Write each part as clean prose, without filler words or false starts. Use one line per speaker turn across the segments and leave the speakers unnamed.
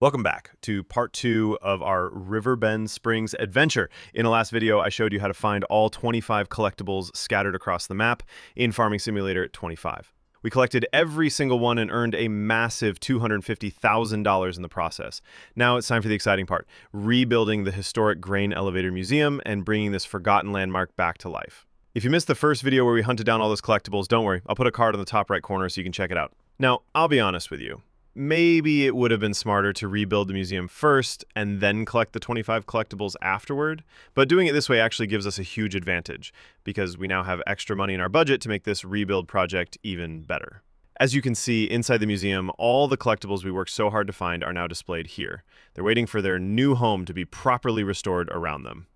Welcome back to part 2 of our Riverbend Springs adventure. In the last video, I showed you how to find all 25 collectibles scattered across the map in Farming Simulator 25. We collected every single one and earned a massive $250,000 in the process. Now it's time for the exciting part, rebuilding the historic grain elevator museum and bringing this forgotten landmark back to life. If you missed the first video where we hunted down all those collectibles, don't worry, I'll put a card on the top right corner so you can check it out. Now, I'll be honest with you. Maybe it would have been smarter to rebuild the museum first and then collect the 25 collectibles afterward, but doing it this way actually gives us a huge advantage because we now have extra money in our budget to make this rebuild project even better. As you can see inside the museum, all the collectibles we worked so hard to find are now displayed here. They're waiting for their new home to be properly restored around them.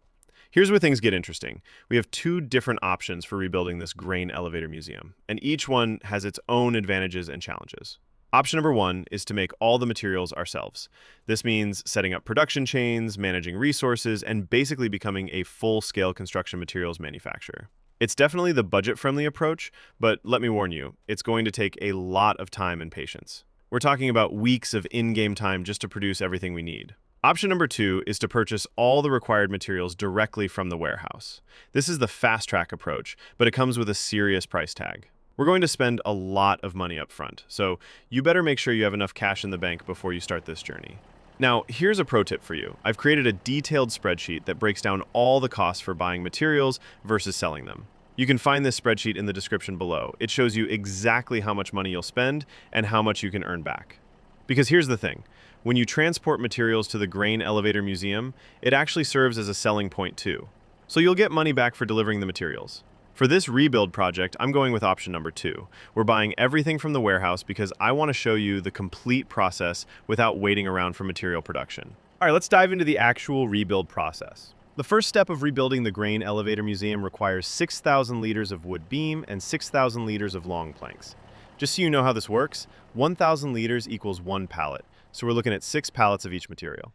Here's where things get interesting. We have two different options for rebuilding this grain elevator museum, and each one has its own advantages and challenges. Option number 1 is to make all the materials ourselves. This means setting up production chains, managing resources, and basically becoming a full-scale construction materials manufacturer. It's definitely the budget-friendly approach, but let me warn you, it's going to take a lot of time and patience. We're talking about weeks of in-game time just to produce everything we need. Option number 2 is to purchase all the required materials directly from the warehouse. This is the fast-track approach, but it comes with a serious price tag. We're going to spend a lot of money up front, so you better make sure you have enough cash in the bank before you start this journey. Now, here's a pro tip for you. I've created a detailed spreadsheet that breaks down all the costs for buying materials versus selling them. You can find this spreadsheet in the description below. It shows you exactly how much money you'll spend and how much you can earn back. Because here's the thing. When you transport materials to the Grain Elevator Museum, it actually serves as a selling point too. So you'll get money back for delivering the materials. For this rebuild project, I'm going with option number 2. We're buying everything from the warehouse because I want to show you the complete process without waiting around for material production. All right, let's dive into the actual rebuild process. The first step of rebuilding the Grain Elevator Museum requires 6,000 liters of wood beam and 6,000 liters of long planks. Just so you know how this works, 1,000 liters equals 1 pallet, so we're looking at 6 pallets of each material.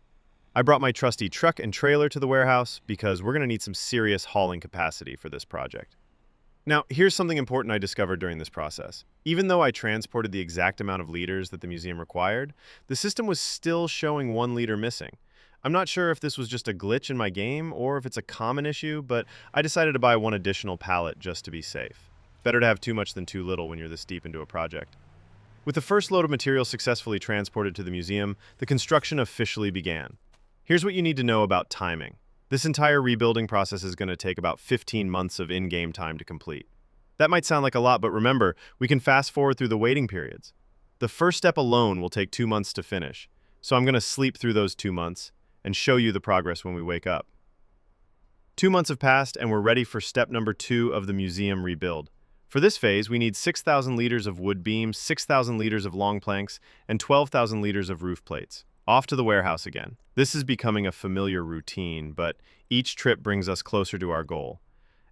I brought my trusty truck and trailer to the warehouse because we're going to need some serious hauling capacity for this project. Now, here's something important I discovered during this process. Even though I transported the exact amount of liters that the museum required, the system was still showing 1 liter missing. I'm not sure if this was just a glitch in my game or if it's a common issue, but I decided to buy 1 additional pallet just to be safe. Better to have too much than too little when you're this deep into a project. With the first load of material successfully transported to the museum, the construction officially began. Here's what you need to know about timing. This entire rebuilding process is going to take about 15 months of in-game time to complete. That might sound like a lot, but remember, we can fast forward through the waiting periods. The first step alone will take 2 months to finish, so I'm going to sleep through those 2 months and show you the progress when we wake up. 2 months have passed and we're ready for step number 2 of the museum rebuild. For this phase, we need 6,000 liters of wood beams, 6,000 liters of long planks, and 12,000 liters of roof plates. Off to the warehouse again. This is becoming a familiar routine, but each trip brings us closer to our goal.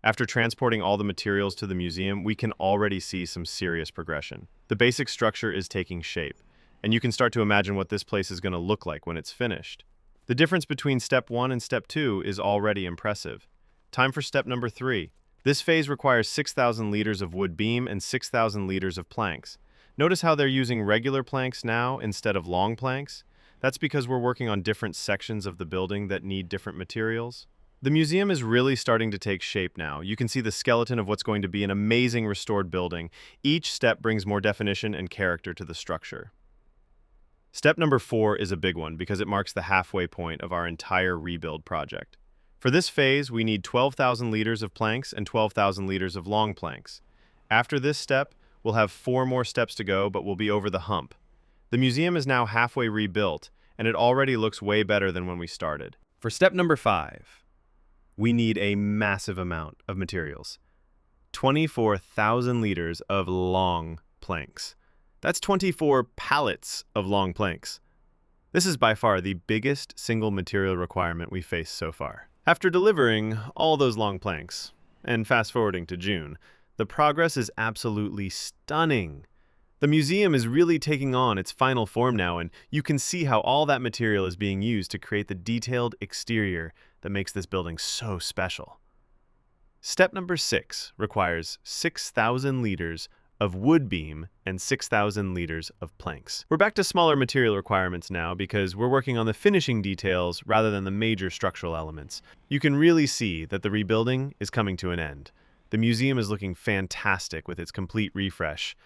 After transporting all the materials to the museum, we can already see some serious progression. The basic structure is taking shape, and you can start to imagine what this place is going to look like when it's finished. The difference between step 1 and step 2 is already impressive. Time for step number 3. This phase requires 6,000 liters of wood beam and 6,000 liters of planks. Notice how they're using regular planks now instead of long planks? That's because we're working on different sections of the building that need different materials. The museum is really starting to take shape now. You can see the skeleton of what's going to be an amazing restored building. Each step brings more definition and character to the structure. Step number 4 is a big one because it marks the halfway point of our entire rebuild project. For this phase, we need 12,000 liters of planks and 12,000 liters of long planks. After this step, we'll have 4 more steps to go, but we'll be over the hump. The museum is now halfway rebuilt, and it already looks way better than when we started. For step number 5, we need a massive amount of materials. 24,000 liters of long planks. That's 24 pallets of long planks. This is by far the biggest single material requirement we've faced so far. After delivering all those long planks, and fast forwarding to June, the progress is absolutely stunning. The museum is really taking on its final form now, and you can see how all that material is being used to create the detailed exterior that makes this building so special. Step number 6 requires 6,000 liters of wood beam and 6,000 liters of planks. We're back to smaller material requirements now because we're working on the finishing details rather than the major structural elements. You can really see that the rebuilding is coming to an end. The museum is looking fantastic with its complete refresh.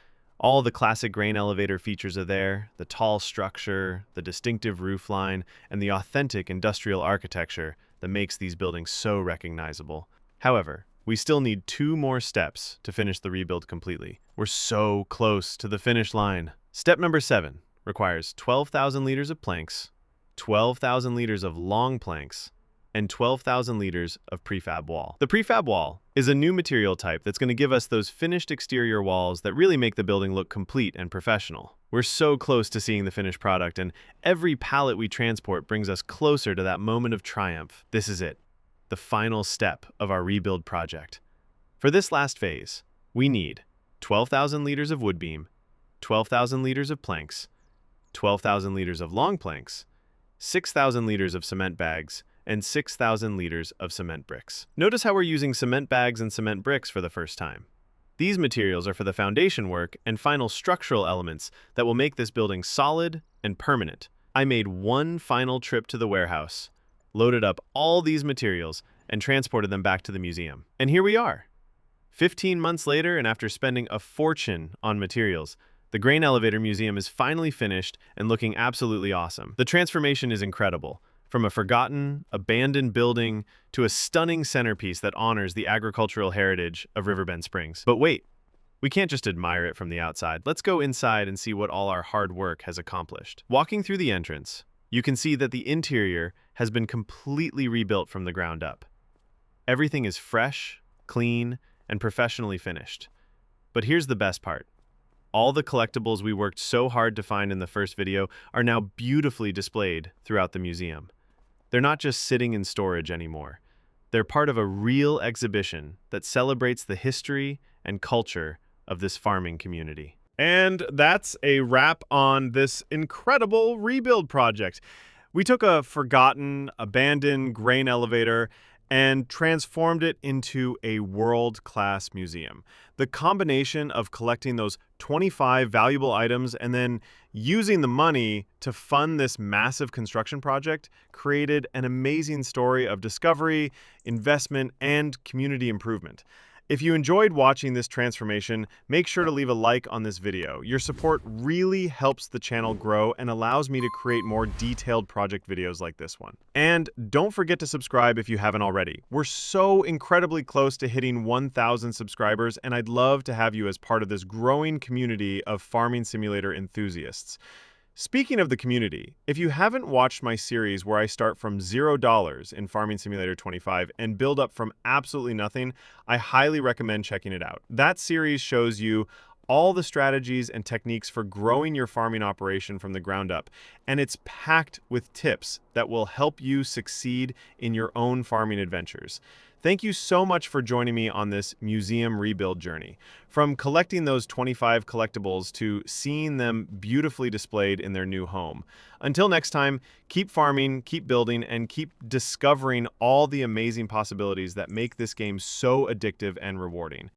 All the classic grain elevator features are there, the tall structure, the distinctive roofline, and the authentic industrial architecture that makes these buildings so recognizable. However, we still need 2 more steps to finish the rebuild completely. We're so close to the finish line. Step number 7 requires 12,000 liters of planks, 12,000 liters of long planks, and 12,000 liters of prefab wall. The prefab wall is a new material type that's going to give us those finished exterior walls that really make the building look complete and professional. We're so close to seeing the finished product, and every pallet we transport brings us closer to that moment of triumph. This is it, the final step of our rebuild project. For this last phase, we need 12,000 liters of wood beam, 12,000 liters of planks, 12,000 liters of long planks, 6,000 liters of cement bags, and 6,000 liters of cement bricks. Notice how we're using cement bags and cement bricks for the first time. These materials are for the foundation work and final structural elements that will make this building solid and permanent. I made one final trip to the warehouse, loaded up all these materials, and transported them back to the museum. And here we are. 15 months later, and after spending a fortune on materials, the Grain Elevator Museum is finally finished and looking absolutely awesome. The transformation is incredible. From a forgotten, abandoned building to a stunning centerpiece that honors the agricultural heritage of Riverbend Springs. But wait, we can't just admire it from the outside. Let's go inside and see what all our hard work has accomplished. Walking through the entrance, you can see that the interior has been completely rebuilt from the ground up. Everything is fresh, clean, and professionally finished. But here's the best part. All the collectibles we worked so hard to find in the first video are now beautifully displayed throughout the museum. They're not just sitting in storage anymore. They're part of a real exhibition that celebrates the history and culture of this farming community. And that's a wrap on this incredible rebuild project. We took a forgotten, abandoned grain elevator and transformed it into a world-class museum. The combination of collecting those 25 valuable items and then using the money to fund this massive construction project created an amazing story of discovery, investment, and community improvement. If you enjoyed watching this transformation, make sure to leave a like on this video. Your support really helps the channel grow and allows me to create more detailed project videos like this one. And don't forget to subscribe if you haven't already. We're so incredibly close to hitting 1,000 subscribers, and I'd love to have you as part of this growing community of farming simulator enthusiasts. Speaking of the community, if you haven't watched my series where I start from $0 in Farming Simulator 25 and build up from absolutely nothing, I highly recommend checking it out. That series shows you all the strategies and techniques for growing your farming operation from the ground up, and it's packed with tips that will help you succeed in your own farming adventures. Thank you so much for joining me on this museum rebuild journey. From collecting those 25 collectibles to seeing them beautifully displayed in their new home. Until next time, keep farming, keep building, and keep discovering all the amazing possibilities that make this game so addictive and rewarding.